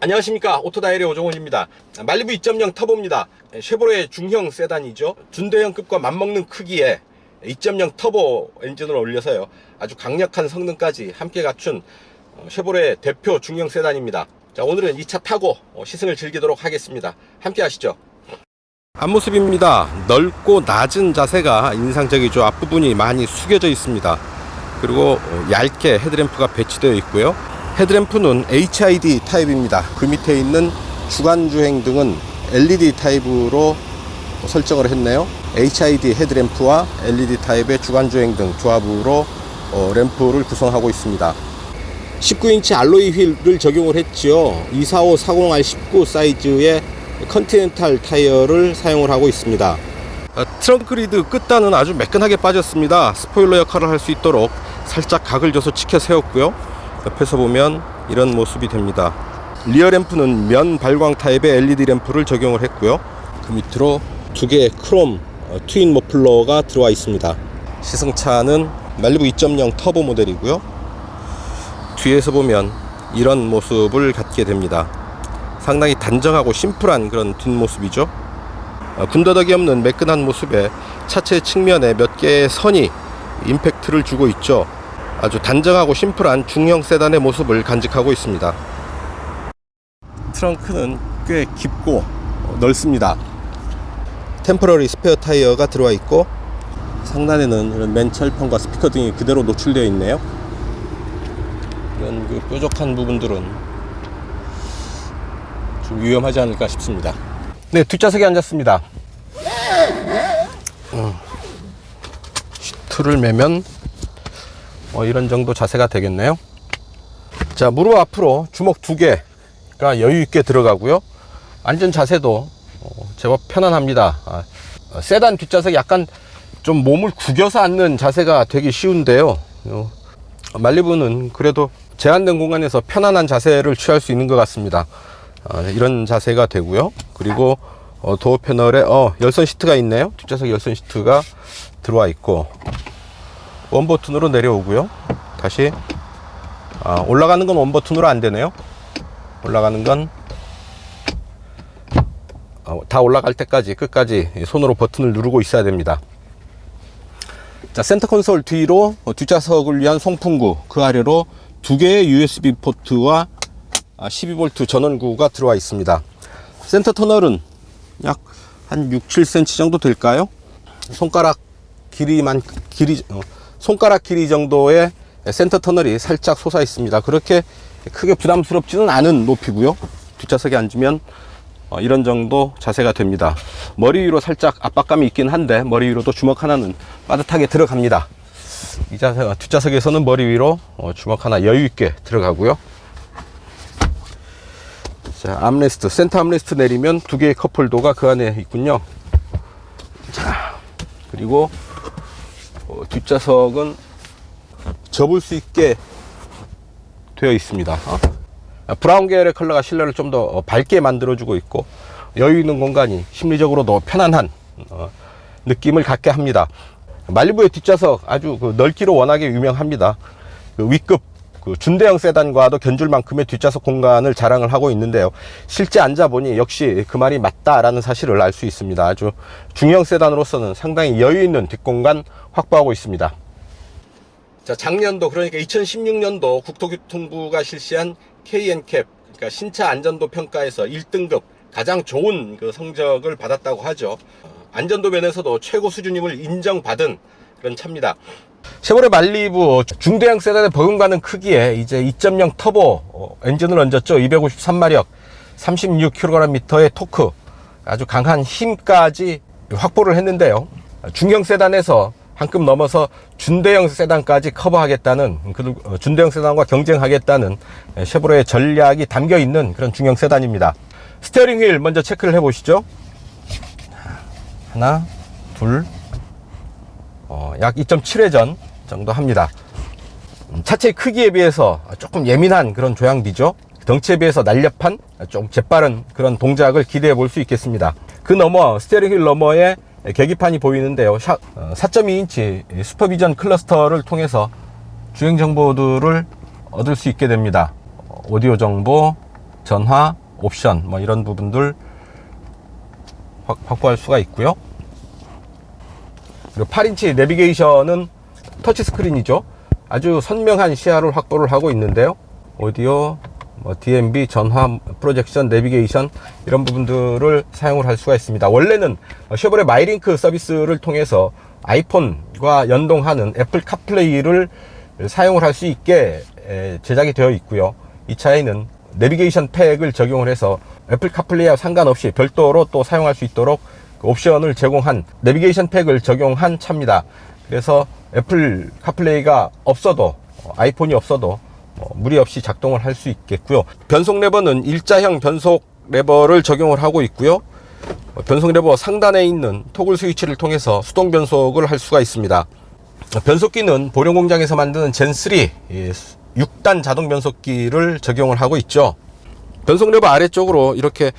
안녕하십니까, 오토다일의 오종훈입니다. 말리부 2.0 터보입니다. 쉐보레 중형 세단이죠. 준대형급과 맞먹는 크기에 2.0 터보 엔진을 올려서요, 아주 강력한 성능까지 함께 갖춘 쉐보레 대표 중형 세단입니다. 자, 오늘은 이 차 타고 시승을 즐기도록 하겠습니다. 함께 하시죠. 앞모습입니다. 넓고 낮은 자세가 인상적이죠. 앞부분이 많이 숙여져 있습니다. 그리고 얇게 헤드램프가 배치되어 있고요. 헤드램프는 HID 타입입니다. 그 밑에 있는 주간주행 등은 LED 타입으로 설정을 했네요. HID 헤드램프와 LED 타입의 주간주행 등 조합으로 램프를 구성하고 있습니다. 19인치 알로이 휠을 적용을 했지요. 245-40R19 사이즈의 컨티넨탈 타이어를 사용을 하고 있습니다. 트렁크 리드 끝단은 아주 매끈하게 빠졌습니다. 스포일러 역할을 할 수 있도록 살짝 각을 줘서 치켜 세웠고요. 옆에서 보면 이런 모습이 됩니다. 리어 램프는 면 발광 타입의 LED 램프를 적용을 했고요. 그 밑으로 두 개의 크롬 트윈 머플러가 들어와 있습니다. 시승차는 말리부 2.0 터보 모델이고요. 뒤에서 보면 이런 모습을 갖게 됩니다. 상당히 단정하고 심플한 그런 뒷모습이죠. 군더더기 없는 매끈한 모습에 차체 측면에 몇 개의 선이 임팩트를 주고 있죠. 아주 단정하고 심플한 중형 세단의 모습을 간직하고 있습니다. 트렁크는 꽤 깊고 넓습니다. 템퍼러리 스페어 타이어가 들어와 있고, 상단에는 이런 맨철판과 스피커 등이 그대로 노출되어 있네요. 이런 그 뾰족한 부분들은 좀 위험하지 않을까 싶습니다. 네, 뒷좌석에 앉았습니다. 시트를 매면 이런 정도 자세가 되겠네요. 자, 무릎 앞으로 주먹 두 개가 여유 있게 들어가고요. 앉은 자세도 제법 편안합니다. 세단 뒷좌석이 약간 좀 몸을 구겨서 앉는 자세가 되기 쉬운데요. 말리부는 그래도 제한된 공간에서 편안한 자세를 취할 수 있는 것 같습니다. 이런 자세가 되고요. 그리고 도어 패널에 열선 시트가 있네요. 뒷좌석 열선 시트가 들어와 있고, 원 버튼으로 내려오고요. 다시 올라가는 건 원 버튼으로 안 되네요. 올라가는 건 다 올라갈 때까지 끝까지 손으로 버튼을 누르고 있어야 됩니다. 자, 센터 콘솔 뒤로 뒷좌석을 위한 송풍구, 그 아래로 두 개의 USB 포트와 12V 전원구가 들어와 있습니다. 센터 터널은 약 한 6-7cm 정도 될까요? 손가락 길이 정도의 센터 터널이 살짝 솟아 있습니다. 그렇게 크게 부담스럽지는 않은 높이고요. 뒷좌석에 앉으면 이런 정도 자세가 됩니다. 머리 위로 살짝 압박감이 있긴 한데, 머리 위로도 주먹 하나는 빠듯하게 들어갑니다. 이 자세, 뒷좌석에서는 머리 위로 주먹 하나 여유 있게 들어가고요. 자, 암레스트, 센터 암레스트 내리면 두 개의 컵홀더가 그 안에 있군요. 자, 그리고 뒷좌석은 접을 수 있게 되어 있습니다. 브라운 계열의 컬러가 실내를 좀 더 밝게 만들어주고 있고, 여유 있는 공간이 심리적으로도 편안한 느낌을 갖게 합니다. 말리부의 뒷좌석 아주 넓기로 워낙에 유명합니다. 위급 준대형 세단과도 견줄 만큼의 뒷좌석 공간을 자랑을 하고 있는데요. 실제 앉아보니 역시 그 말이 맞다라는 사실을 알 수 있습니다. 아주 중형 세단으로서는 상당히 여유 있는 뒷공간 확보하고 있습니다. 자, 작년도, 그러니까 2016년도 국토교통부가 실시한 KNCAP, 그러니까 신차 안전도 평가에서 1등급 가장 좋은 그 성적을 받았다고 하죠. 안전도 면에서도 최고 수준임을 인정받은 그런 차입니다. 쉐보레 말리부 중대형 세단에 버금가는 크기에 이제 2.0 터보 엔진을 얹었죠. 253마력 36kgm의 토크, 아주 강한 힘까지 확보를 했는데요. 중형 세단에서 한 급 넘어서 준대형 세단까지 커버하겠다는, 준대형 세단과 경쟁하겠다는 쉐보레의 전략이 담겨 있는 그런 중형 세단입니다. 스티어링 휠 먼저 체크를 해 보시죠. 하나, 둘, 약 2.7회전 정도 합니다. 차체의 크기에 비해서 조금 예민한 그런 조향비죠. 덩치에 비해서 날렵한 좀 재빠른 그런 동작을 기대해 볼 수 있겠습니다. 그 너머, 스티어링 휠 너머에 계기판이 보이는데요. 4.2인치 슈퍼비전 클러스터를 통해서 주행 정보들을 얻을 수 있게 됩니다. 오디오 정보, 전화, 옵션 뭐 이런 부분들 확보할 수가 있고요. 그리고 8인치 내비게이션은 터치스크린이죠. 아주 선명한 시야를 확보를 하고 있는데요. 오디오, 뭐 DMB, 전화, 프로젝션, 내비게이션 이런 부분들을 사용을 할 수가 있습니다. 원래는 쉐보레 마이링크 서비스를 통해서 아이폰과 연동하는 애플 카플레이를 사용을 할 수 있게 제작이 되어 있고요. 이 차에는 내비게이션 팩을 적용을 해서 애플 카플레이와 상관없이 별도로 또 사용할 수 있도록 옵션을 제공한 내비게이션 팩을 적용한 차입니다. 그래서 애플 카플레이가 없어도, 아이폰이 없어도 무리 없이 작동을 할 수 있겠고요. 변속 레버는 일자형 변속 레버를 적용을 하고 있고요. 변속 레버 상단에 있는 토글 스위치를 통해서 수동 변속을 할 수가 있습니다. 변속기는 보령 공장에서 만드는 젠3 6단 자동 변속기를 적용을 하고 있죠. 변속 레버 아래쪽으로 이렇게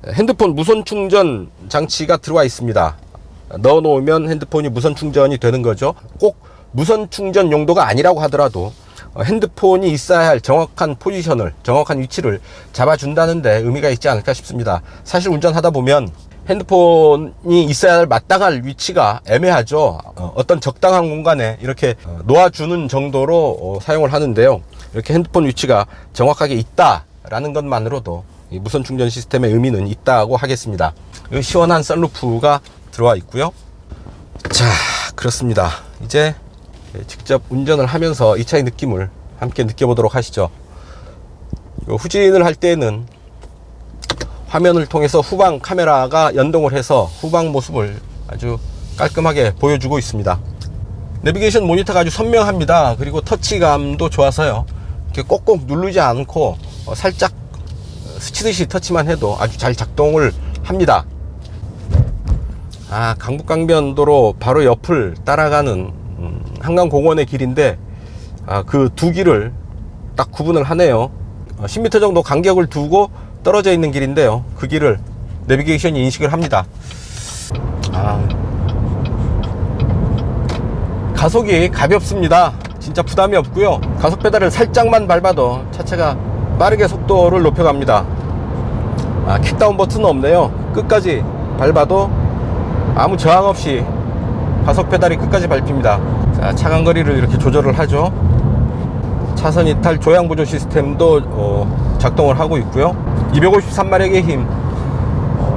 핸드폰 무선 충전 장치가 들어와 있습니다. 넣어 놓으면 핸드폰이 무선 충전이 되는 거죠. 꼭 무선 충전 용도가 아니라고 하더라도 핸드폰이 있어야 할 정확한 포지션을, 정확한 위치를 잡아준다는데 의미가 있지 않을까 싶습니다. 사실 운전하다 보면 핸드폰이 있어야 할 마땅할 위치가 애매하죠. 어떤 적당한 공간에 이렇게 놓아주는 정도로 사용을 하는데요. 이렇게 핸드폰 위치가 정확하게 있다라는 것만으로도 이 무선 충전 시스템의 의미는 있다고 하겠습니다. 시원한 썬루프가 들어와 있고요. 자, 그렇습니다. 이제 직접 운전을 하면서 이 차의 느낌을 함께 느껴보도록 하시죠. 후진을 할 때는 화면을 통해서 후방 카메라가 연동을 해서 후방 모습을 아주 깔끔하게 보여주고 있습니다. 내비게이션 모니터가 아주 선명합니다. 그리고 터치감도 좋아서요, 이렇게 꼭꼭 누르지 않고 살짝 스치듯이 터치만 해도 아주 잘 작동을 합니다. 강북강변도로 바로 옆을 따라가는 한강공원의 길인데 그 두 길을 딱 구분을 하네요. 10m 정도 간격을 두고 떨어져 있는 길인데요, 그 길을 내비게이션이 인식을 합니다. 가속이 가볍습니다. 진짜 부담이 없고요. 가속 페달을 살짝만 밟아도 차체가 빠르게 속도를 높여갑니다. 킥다운 버튼은 없네요. 끝까지 밟아도 아무 저항 없이 가속 페달이 끝까지 밟힙니다. 자, 차간거리를 이렇게 조절을 하죠. 차선 이탈 조향 보조 시스템도 작동을 하고 있고요. 253마력의 힘,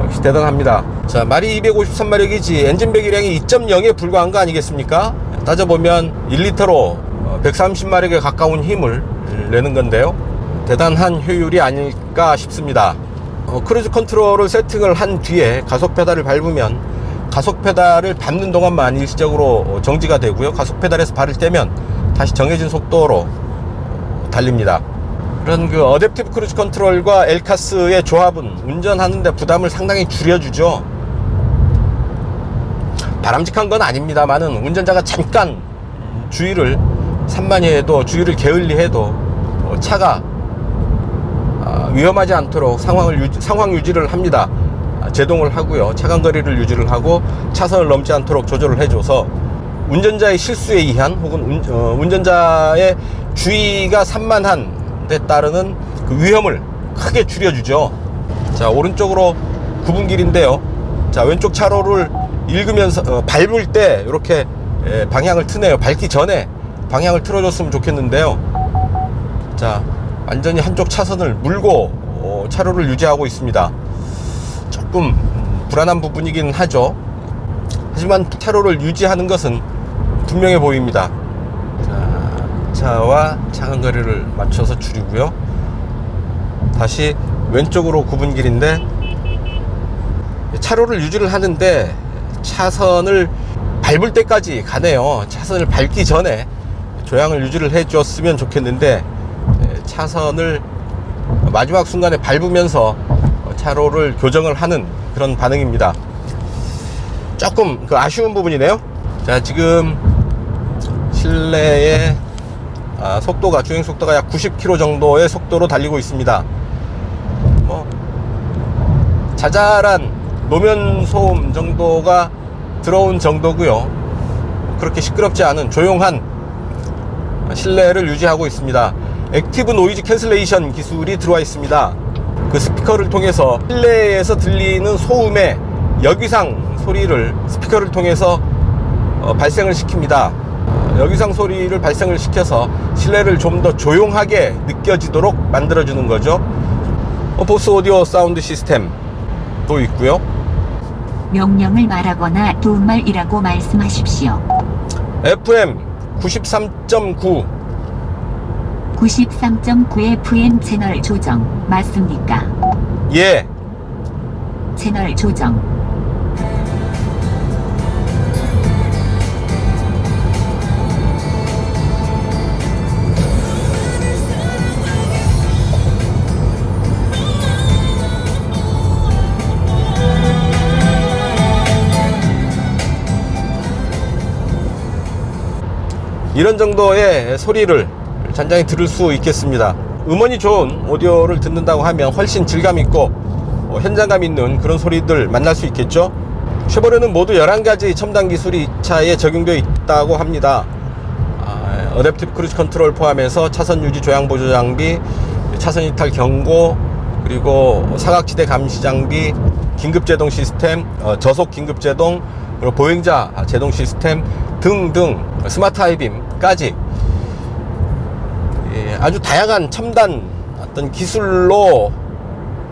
역시 대단합니다. 자, 말이 253마력이지 엔진 배기량이 2.0에 불과한 거 아니겠습니까? 따져보면 1리터로 130마력에 가까운 힘을 내는 건데요, 대단한 효율이 아닐까 싶습니다. 크루즈 컨트롤을 세팅을 한 뒤에 가속 페달을 밟으면 가속 페달을 밟는 동안만 일시적으로 정지가 되고요, 가속 페달에서 발을 떼면 다시 정해진 속도로 달립니다. 그런 그 어댑티브 크루즈 컨트롤과 엘카스의 조합은 운전하는데 부담을 상당히 줄여주죠. 바람직한 건 아닙니다만은 운전자가 잠깐 주의를 산만히 해도, 주의를 게을리 해도 차가 위험하지 않도록 상황 유지를 합니다. 제동을 하고요, 차간거리를 유지를 하고 차선을 넘지 않도록 조절을 해줘서 운전자의 실수에 의한 혹은 운전자의 주의가 산만한 데 따르는 그 위험을 크게 줄여주죠. 자, 오른쪽으로 구분길인데요. 자, 왼쪽 차로를 읽으면서 밟을 때 이렇게 방향을 트네요. 밟기 전에 방향을 틀어줬으면 좋겠는데요. 자, 완전히 한쪽 차선을 물고 차로를 유지하고 있습니다. 조금 불안한 부분이긴 하죠. 하지만 차로를 유지하는 것은 분명해 보입니다. 자, 차와 차간거리를 맞춰서 줄이고요. 다시 왼쪽으로 구분길인데 차로를 유지를 하는데 차선을 밟을 때까지 가네요. 차선을 밟기 전에 조향을 유지를 해 줬으면 좋겠는데 차선을 마지막 순간에 밟으면서 차로를 교정을 하는 그런 반응입니다. 조금 아쉬운 부분이네요. 자, 지금 실내의 속도가, 주행 속도가 약 90km 정도의 속도로 달리고 있습니다. 자잘한 노면 소음 정도가 들어온 정도고요. 그렇게 시끄럽지 않은 조용한 실내를 유지하고 있습니다. 액티브 노이즈 캔슬레이션 기술이 들어와 있습니다. 그 스피커를 통해서 실내에서 들리는 소음의 역위상 소리를 스피커를 통해서 발생을 시킵니다. 역위상 소리를 발생을 시켜서 실내를 좀 더 조용하게 느껴지도록 만들어주는 거죠. 보스 오디오 사운드 시스템도 있고요. 명령을 말하거나 도움말이라고 말씀하십시오. FM 93.9 93.9 FM 채널 조정 맞습니까? 예. 채널 조정. 이런 정도의 소리를 잔잔히 들을 수 있겠습니다. 음원이 좋은 오디오를 듣는다고 하면 훨씬 질감 있고 현장감 있는 그런 소리들 만날 수 있겠죠. 쉐보레는 모두 11가지 첨단 기술이 이 차에 적용되어 있다고 합니다. 어댑티브 크루즈 컨트롤 포함해서 차선 유지 조향 보조 장비, 차선 이탈 경고, 그리고 사각지대 감시 장비, 긴급 제동 시스템, 저속 긴급 제동, 그리고 보행자 제동 시스템 등등 스마트 하이빔까지 아주 다양한 첨단 어떤 기술로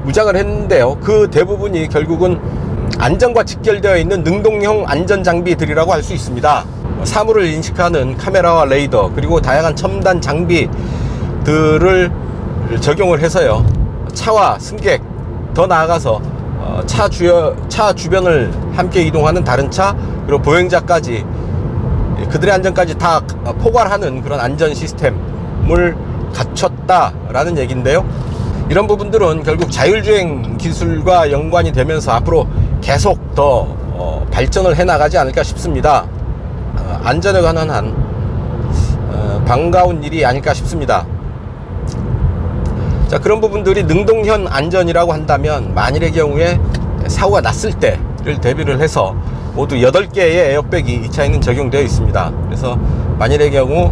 무장을 했는데요. 그 대부분이 결국은 안전과 직결되어 있는 능동형 안전 장비들이라고 할 수 있습니다. 사물을 인식하는 카메라와 레이더, 그리고 다양한 첨단 장비들을 적용을 해서요, 차와 승객, 더 나아가서 차 주변을 함께 이동하는 다른 차, 그리고 보행자까지 그들의 안전까지 다 포괄하는 그런 안전 시스템을 갖췄다라는 얘기인데요. 이런 부분들은 결국 자율주행 기술과 연관이 되면서 앞으로 계속 더 발전을 해나가지 않을까 싶습니다. 안전에 관한 한 반가운 일이 아닐까 싶습니다. 자, 그런 부분들이 능동현 안전이라고 한다면 만일의 경우에 사고가 났을 때를 대비를 해서 모두 8개의 에어백이 이 차에는 적용되어 있습니다. 그래서 만일의 경우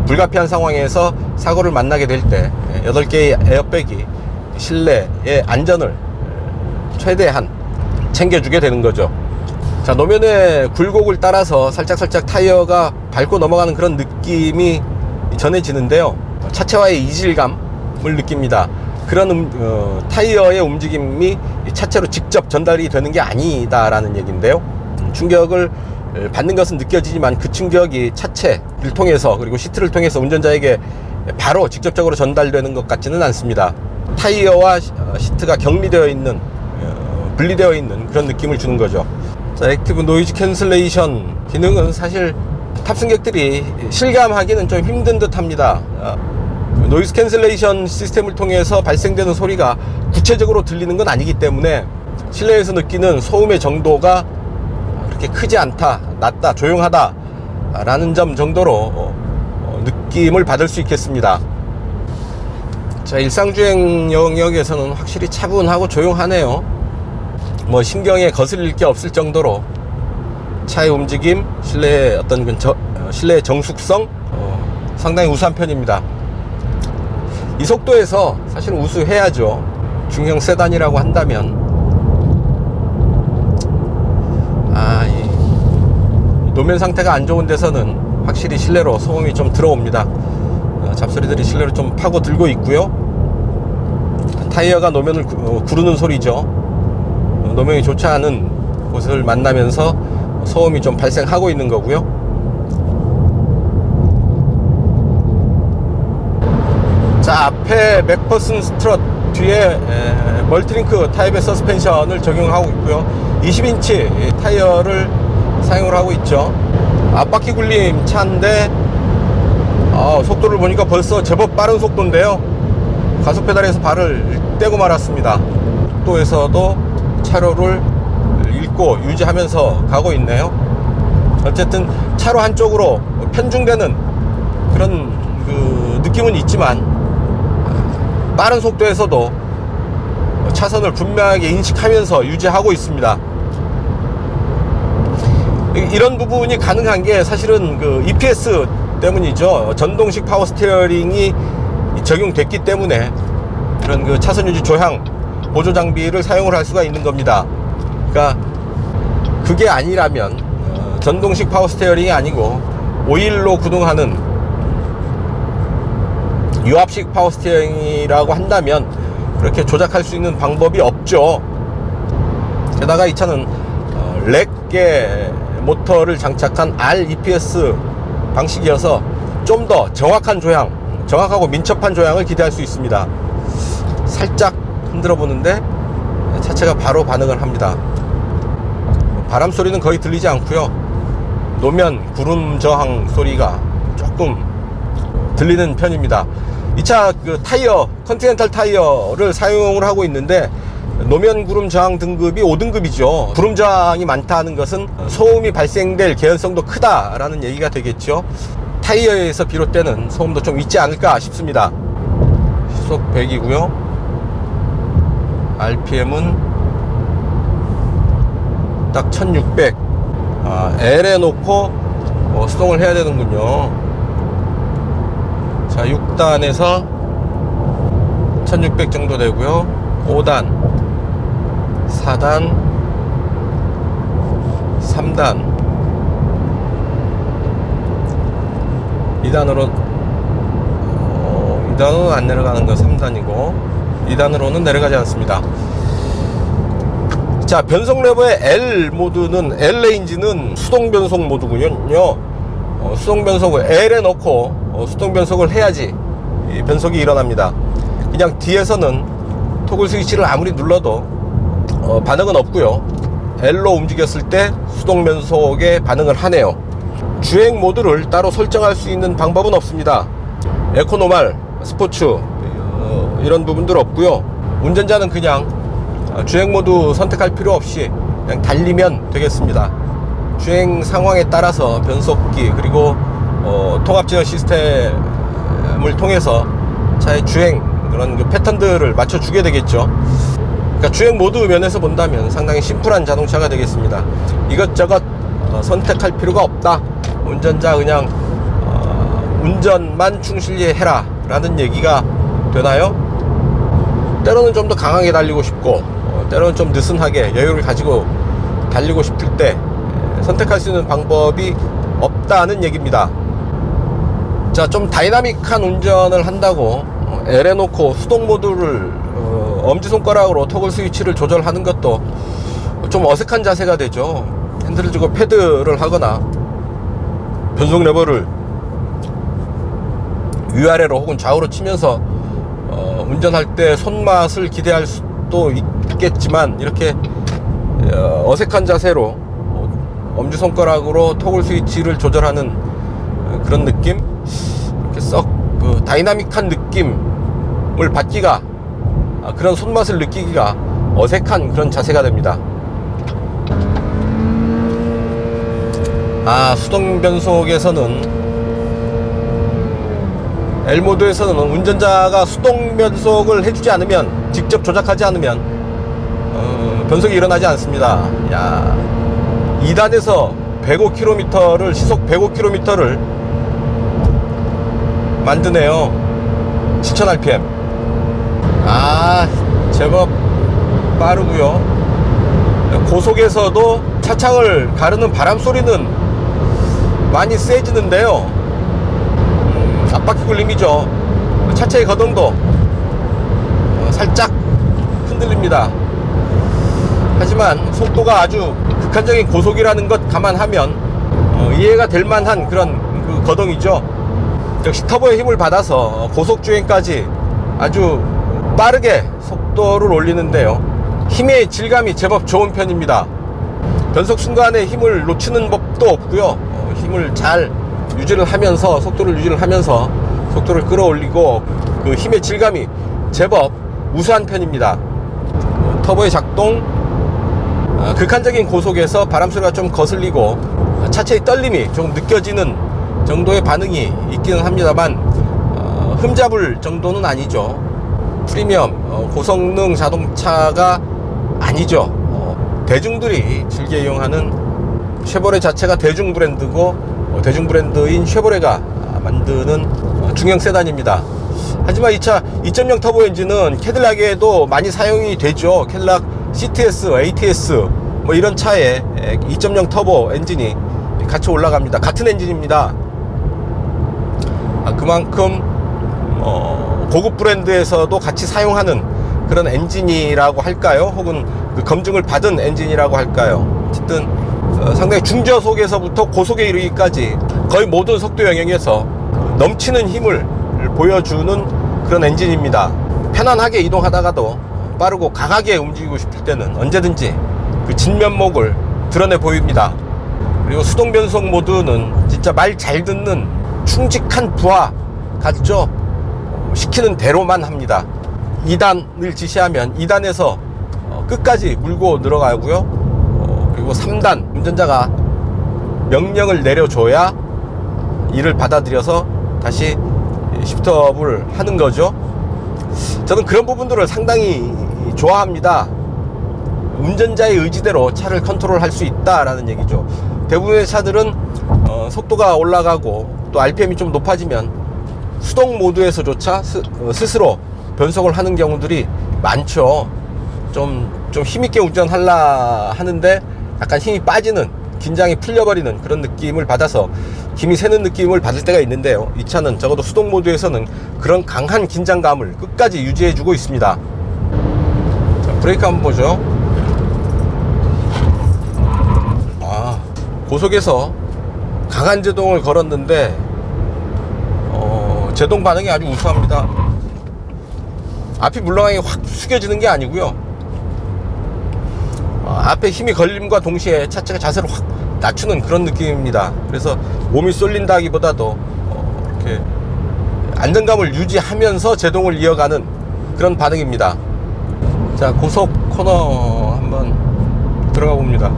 불가피한 상황에서 사고를 만나게 될 때 8개의 에어백이 실내의 안전을 최대한 챙겨주게 되는 거죠. 자, 노면의 굴곡을 따라서 살짝살짝 타이어가 밟고 넘어가는 그런 느낌이 전해지는데요. 차체와의 이질감을 느낍니다. 그런 타이어의 움직임이 차체로 직접 전달이 되는 게 아니다라는 얘기인데요. 충격을 받는 것은 느껴지지만 그 충격이 차체를 통해서, 그리고 시트를 통해서 운전자에게 바로 직접적으로 전달되는 것 같지는 않습니다. 타이어와 시트가 격리되어 있는, 분리되어 있는 그런 느낌을 주는 거죠. 자, 액티브 노이즈 캔슬레이션 기능은 사실 탑승객들이 실감하기는 좀 힘든 듯 합니다. 노이즈 캔슬레이션 시스템을 통해서 발생되는 소리가 구체적으로 들리는 건 아니기 때문에 실내에서 느끼는 소음의 정도가 그렇게 크지 않다, 낮다, 조용하다 라는 점 정도로 느낌을 받을 수 있겠습니다. 자, 일상주행 영역에서는 확실히 차분하고 조용하네요. 뭐 신경에 거슬릴 게 없을 정도로 차의 움직임, 실내의 어떤 실내의 정숙성 상당히 우수한 편입니다. 이 속도에서 사실은 우수해야죠. 중형 세단이라고 한다면 이 노면 상태가 안 좋은 데서는 확실히 실내로 소음이 좀 들어옵니다. 잡소리들이 실내로 좀 파고 들고 있고요. 타이어가 노면을 구르는 소리죠. 노면이 좋지 않은 곳을 만나면서 소음이 좀 발생하고 있는 거고요. 자, 앞에 맥퍼슨 스트럿, 뒤에 멀티링크 타입의 서스펜션을 적용하고 있고요. 20인치 타이어를 사용을 하고 있죠. 앞바퀴 굴림 차인데 속도를 보니까 벌써 제법 빠른 속도인데요. 가속 페달에서 발을 떼고 말았습니다. 속도에서도 차로를 읽고 유지하면서 가고 있네요. 어쨌든 차로 한쪽으로 편중되는 그런 느낌은 있지만 빠른 속도에서도 차선을 분명하게 인식하면서 유지하고 있습니다. 이런 부분이 가능한 게 사실은 EPS 때문이죠. 전동식 파워 스티어링이 적용됐기 때문에 그런 그 차선 유지 조향 보조 장비를 사용을 할 수가 있는 겁니다. 그러니까 그게 아니라면 전동식 파워 스티어링이 아니고 오일로 구동하는 유압식 파워 스티어링이라고 한다면 그렇게 조작할 수 있는 방법이 없죠. 게다가 이 차는 렉계 모터를 장착한 REPS 방식이어서 좀 더 정확한 조향, 정확하고 민첩한 조향을 기대할 수 있습니다. 살짝 흔들어 보는데 차체가 바로 반응을 합니다. 바람 소리는 거의 들리지 않고요. 노면 구름 저항 소리가 조금 들리는 편입니다. 이 차 그 타이어, 컨티넨탈 타이어를 사용을 하고 있는데 노면 구름 저항 등급이 5등급이죠. 구름 저항이 많다는 것은 소음이 발생될 개연성도 크다라는 얘기가 되겠죠. 타이어에서 비롯되는 소음도 좀 있지 않을까 싶습니다. 시속 100이고요. RPM은 딱 1600. L에 놓고 수동을 해야 되는군요. 자, 6단에서 1600 정도 되고요. 5단, 4단, 3단, 2단으로 2단으로는 안 내려가는 거 3단이고 2단으로는 내려가지 않습니다. 자, 변속 레버의 L 모드는 L 레인지는 수동 변속 모드군요. 수동 변속을 L에 넣고 수동 변속을 해야지 이 변속이 일어납니다. 그냥 뒤에서는 토글 스위치를 아무리 눌러도 반응은 없고요. L로 움직였을 때 수동 변속에 반응을 하네요. 주행 모드를 따로 설정할 수 있는 방법은 없습니다. 에코노말, 스포츠 이런 부분들 없고요. 운전자는 그냥 주행 모드 선택할 필요 없이 그냥 달리면 되겠습니다. 주행 상황에 따라서 변속기 그리고 통합 제어 시스템을 통해서 차의 주행 그런 그 패턴들을 맞춰주게 되겠죠. 그러니까 주행 모드 면에서 본다면 상당히 심플한 자동차가 되겠습니다. 이것저것 선택할 필요가 없다. 운전자 그냥 운전만 충실히 해라 라는 얘기가 되나요? 때로는 좀 더 강하게 달리고 싶고 때로는 좀 느슨하게 여유를 가지고 달리고 싶을 때 선택할 수 있는 방법이 없다는 얘기입니다. 자, 좀 다이나믹한 운전을 한다고 L에 놓고 수동 모드를 엄지손가락으로 토글 스위치를 조절하는 것도 좀 어색한 자세가 되죠. 핸들을 쥐고 패드를 하거나 변속 레버를 위아래로 혹은 좌우로 치면서 운전할 때 손맛을 기대할 수도 있겠지만 이렇게 어색한 자세로 엄지손가락으로 토글 스위치를 조절하는 그런 느낌, 이렇게 썩 그 다이나믹한 느낌을 받기가 그런 손맛을 느끼기가 어색한 그런 자세가 됩니다. 수동 변속에서는 L모드에서는 운전자가 수동 변속을 해주지 않으면, 직접 조작하지 않으면 변속이 일어나지 않습니다. 2단에서 105km를 시속 105km를 만드네요. 7000rpm. 제법 빠르고요. 고속에서도 차창을 가르는 바람 소리는 많이 세지는데요. 앞바퀴 굴림이죠. 차체의 거동도 살짝 흔들립니다. 하지만 속도가 아주 극한적인 고속이라는 것 감안하면 이해가 될 만한 그런 그 거동이죠. 역시 터보의 힘을 받아서 고속주행까지 아주 빠르게 속도를 올리는데요. 힘의 질감이 제법 좋은 편입니다. 변속 순간에 힘을 놓치는 법도 없고요. 힘을 잘 유지를 하면서 속도를 유지를 하면서 속도를 끌어올리고 그 힘의 질감이 제법 우수한 편입니다. 터보의 작동, 극한적인 고속에서 바람소리가 좀 거슬리고 차체의 떨림이 좀 느껴지는 정도의 반응이 있기는 합니다만 흠잡을 정도는 아니죠. 프리미엄 고성능 자동차가 아니죠. 대중들이 즐겨 이용하는 쉐보레 자체가 대중 브랜드고 대중 브랜드인 쉐보레가 만드는 중형 세단입니다. 하지만 이 차 2.0 터보 엔진은 캐딜락에도 많이 사용이 되죠. 캐딜락 CTS, ATS 뭐 이런 차에 2.0 터보 엔진이 같이 올라갑니다. 같은 엔진입니다. 그만큼 고급 브랜드에서도 같이 사용하는 그런 엔진이라고 할까요? 혹은 그 검증을 받은 엔진이라고 할까요? 어쨌든 상당히 중저속에서부터 고속에 이르기까지 거의 모든 속도 영역에서 넘치는 힘을 보여주는 그런 엔진입니다. 편안하게 이동하다가도 빠르고 강하게 움직이고 싶을 때는 언제든지 그 진면목을 드러내 보입니다. 그리고 수동 변속 모드는 진짜 말 잘 듣는 충직한 부하 같죠? 시키는 대로만 합니다. 2단을 지시하면 2단에서 끝까지 물고 들어가고요. 그리고 3단 운전자가 명령을 내려줘야 이를 받아들여서 다시 시프트업을 하는 거죠. 저는 그런 부분들을 상당히 좋아합니다. 운전자의 의지대로 차를 컨트롤할 수 있다라는 얘기죠. 대부분의 차들은 속도가 올라가고 또 RPM이 좀 높아지면 수동 모드에서조차 스스로 변속을 하는 경우들이 많죠. 좀 힘있게 운전하려 하는데 약간 힘이 빠지는, 긴장이 풀려버리는 그런 느낌을 받아서 힘이 새는 느낌을 받을 때가 있는데요. 이 차는 적어도 수동 모드에서는 그런 강한 긴장감을 끝까지 유지해주고 있습니다. 자, 브레이크 한번 보죠. 고속에서 강한 제동을 걸었는데 제동 반응이 아주 우수합니다. 앞이 물렁하게 확 숙여지는 게 아니고요. 앞에 힘이 걸림과 동시에 차체가 자세를 확 낮추는 그런 느낌입니다. 그래서 몸이 쏠린다기보다도 이렇게 안정감을 유지하면서 제동을 이어가는 그런 반응입니다. 자, 고속 코너 한번 들어가 봅니다.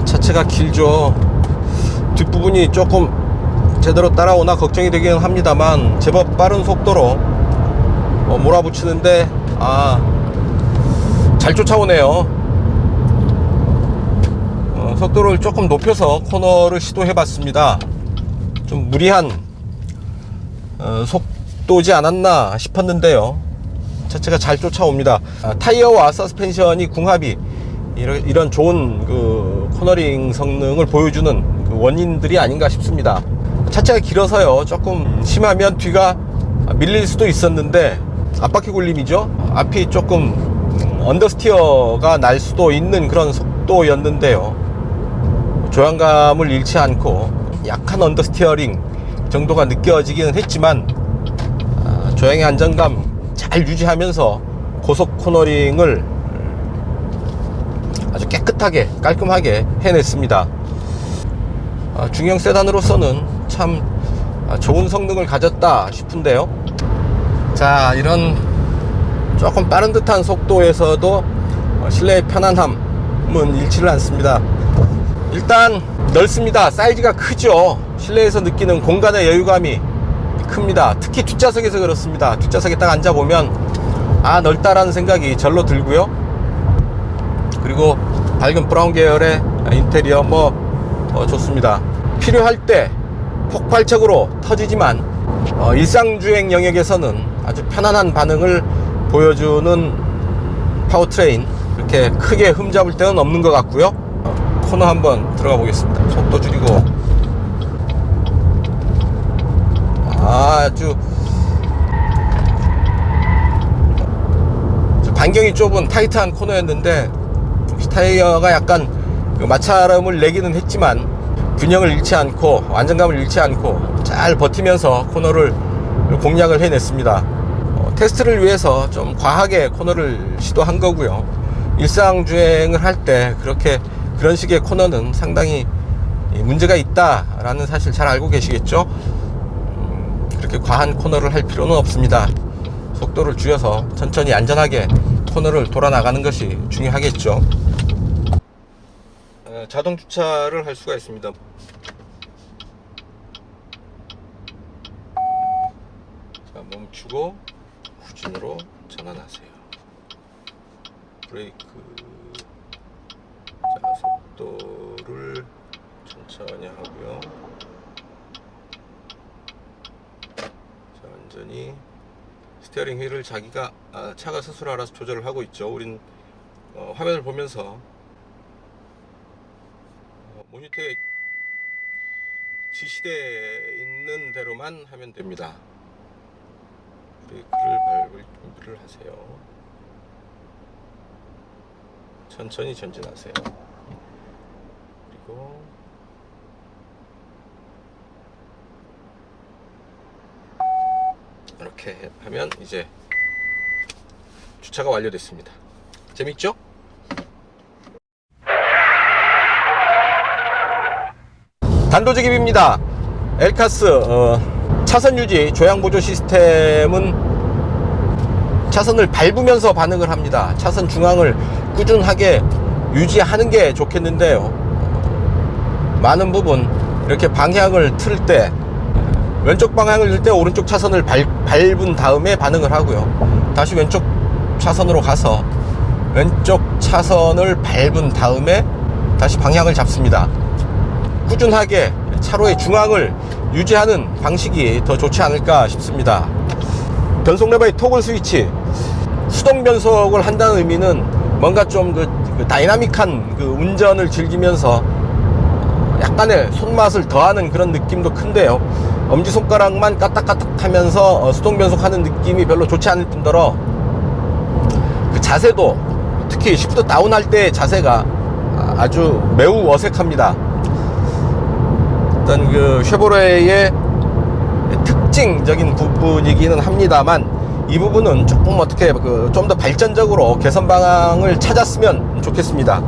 차체가 길죠. 뒷부분이 조금 제대로 따라오나 걱정이 되긴 합니다만 제법 빠른 속도로 몰아붙이는데 잘 쫓아오네요. 속도를 조금 높여서 코너를 시도해 봤습니다. 좀 무리한 속도지 않았나 싶었는데요. 차체가 잘 쫓아옵니다. 타이어와 서스펜션이 궁합이 이런 좋은 그 코너링 성능을 보여주는 그 원인들이 아닌가 싶습니다. 차체가 길어서요, 조금 심하면 뒤가 밀릴 수도 있었는데 앞바퀴 굴림이죠. 앞이 조금 언더스티어가 날 수도 있는 그런 속도였는데요, 조향감을 잃지 않고 약한 언더스티어링 정도가 느껴지기는 했지만 조향의 안정감 잘 유지하면서 고속 코너링을 아주 깨끗하게 깔끔하게 해냈습니다. 중형 세단으로서는 참 좋은 성능을 가졌다 싶은데요. 자, 이런 조금 빠른 듯한 속도에서도 실내의 편안함은 잃지를 않습니다. 일단 넓습니다. 사이즈가 크죠. 실내에서 느끼는 공간의 여유감이 큽니다. 특히 뒷좌석에서 그렇습니다. 뒷좌석에 딱 앉아보면 넓다라는 생각이 절로 들고요. 그리고 밝은 브라운 계열의 인테리어 좋습니다. 필요할 때 폭발적으로 터지지만 일상주행 영역에서는 아주 편안한 반응을 보여주는 파워트레인, 그렇게 크게 흠잡을 데는 없는 것 같고요. 코너 한번 들어가 보겠습니다. 속도 줄이고 아주 반경이 좁은 타이트한 코너였는데 타이어가 약간 마찰음을 내기는 했지만 균형을 잃지 않고 안정감을 잃지 않고 잘 버티면서 코너를 공략을 해냈습니다. 테스트를 위해서 좀 과하게 코너를 시도한 거고요. 일상주행을 할 때 그런 식의 코너는 상당히 문제가 있다라는 사실 잘 알고 계시겠죠. 그렇게 과한 코너를 할 필요는 없습니다. 속도를 줄여서 천천히 안전하게 코너를 돌아 나가는 것이 중요하겠죠. 자동 주차를 할 수가 있습니다. 자, 멈추고 후진으로 전환하세요. 브레이크. 자, 속도를 천천히 하고요. 자, 완전히 스티어링 휠을 자기가 차가 스스로 알아서 조절을 하고 있죠. 우린 화면을 보면서 모니터에 지시되어 있는 대로만 하면 됩니다. 브레이크를 밟을 준비를 하세요. 천천히 전진하세요. 그리고 이렇게 하면 이제 주차가 완료됐습니다. 재밌죠? 단도직입입니다. 엘카스 차선 유지 조향 보조 시스템은 차선을 밟으면서 반응을 합니다. 차선 중앙을 꾸준하게 유지하는 게 좋겠는데요. 많은 부분 이렇게 방향을 틀 때 왼쪽 방향을 들 때 오른쪽 차선을 밟은 다음에 반응을 하고요. 다시 왼쪽 차선으로 가서 왼쪽 차선을 밟은 다음에 다시 방향을 잡습니다. 꾸준하게 차로의 중앙을 유지하는 방식이 더 좋지 않을까 싶습니다. 변속 레버의 토글 스위치, 수동 변속을 한다는 의미는 뭔가 좀 그 다이나믹한 그 운전을 즐기면서 약간의 손맛을 더하는 그런 느낌도 큰데요. 엄지손가락만 까딱까딱 하면서 수동 변속하는 느낌이 별로 좋지 않을 뿐더러 그 자세도 특히 시프트 다운 할 때의 자세가 아주 매우 어색합니다. 어떤 그 쉐보레의 특징적인 부분이기는 합니다만 이 부분은 조금 어떻게 좀 더 발전적으로 개선 방향을 찾았으면 좋겠습니다.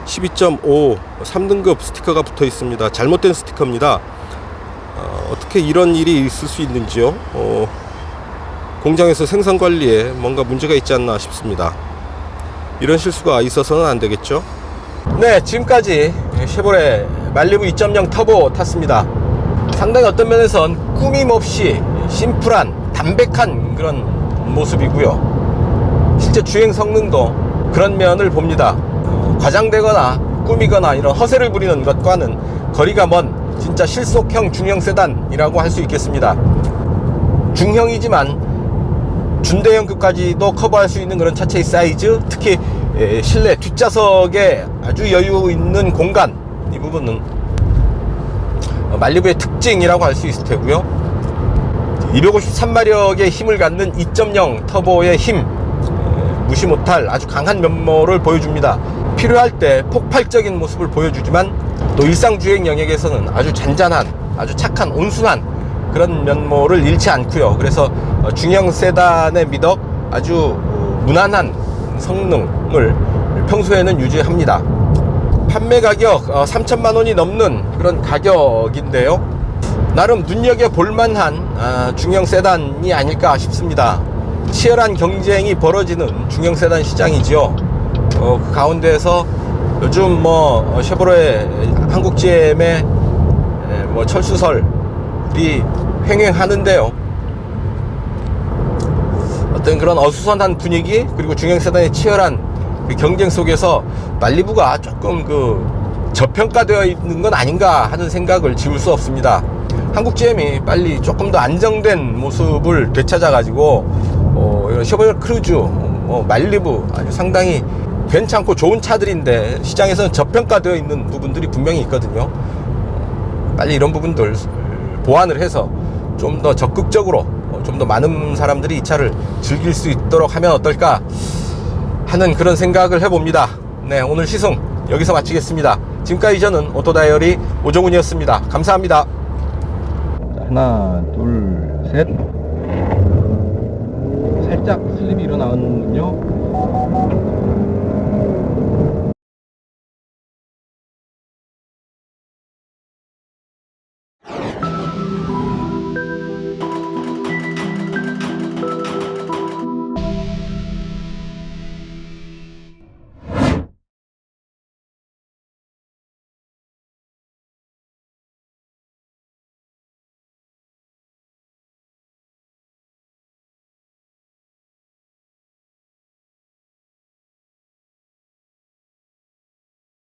(12.5) 3등급 스티커가 붙어 있습니다. 잘못된 스티커입니다. 어떻게 이런 일이 있을 수 있는지요? 공장에서 생산 관리에 뭔가 문제가 있지 않나 싶습니다. 이런 실수가 있어서는 안 되겠죠? 네, 지금까지 쉐보레 말리부 2.0 터보 탔습니다. 상당히 어떤 면에선 꾸밈없이 심플한 담백한 그런 모습이고요. 실제 주행 성능도 그런 면을 봅니다. 과장되거나 꾸미거나 이런 허세를 부리는 것과는 거리가 먼 진짜 실속형 중형 세단이라고 할 수 있겠습니다. 중형이지만 준대형급까지도 커버할 수 있는 그런 차체의 사이즈, 특히 실내 뒷좌석에 아주 여유 있는 공간, 이 부분은 말리부의 특징이라고 할 수 있을 테고요. 253마력의 힘을 갖는 2.0 터보의 힘, 무시 못할 아주 강한 면모를 보여줍니다. 필요할 때 폭발적인 모습을 보여주지만 또 일상 주행 영역에서는 아주 잔잔한, 아주 착한, 온순한 그런 면모를 잃지 않고요. 그래서 중형 세단의 미덕, 아주 무난한 성능을 평소에는 유지합니다. 판매 가격 3천만 원이 넘는 그런 가격인데요. 나름 눈여겨볼 만한 중형 세단이 아닐까 싶습니다. 치열한 경쟁이 벌어지는 중형 세단 시장이죠. 그 가운데에서 요즘 쉐보레 한국 GM의 철수설이 횡행하는데요. 어떤 그런 어수선한 분위기, 그리고 중형 세단의 치열한 경쟁 속에서 말리부가 조금 저평가되어 있는 건 아닌가 하는 생각을 지울 수 없습니다. 한국 GM이 빨리 조금 더 안정된 모습을 되찾아가지고 쉐보레 크루즈, 말리부 아주 상당히 괜찮고 좋은 차들인데 시장에서는 저평가되어 있는 부분들이 분명히 있거든요. 빨리 이런 부분들 보완을 해서 좀 더 적극적으로 좀 더 많은 사람들이 이 차를 즐길 수 있도록 하면 어떨까 하는 그런 생각을 해봅니다. 네, 오늘 시승 여기서 마치겠습니다. 지금까지 저는 오토다이어리 오종훈이었습니다. 감사합니다. 하나, 둘, 셋. 살짝 슬립이 일어나는군요.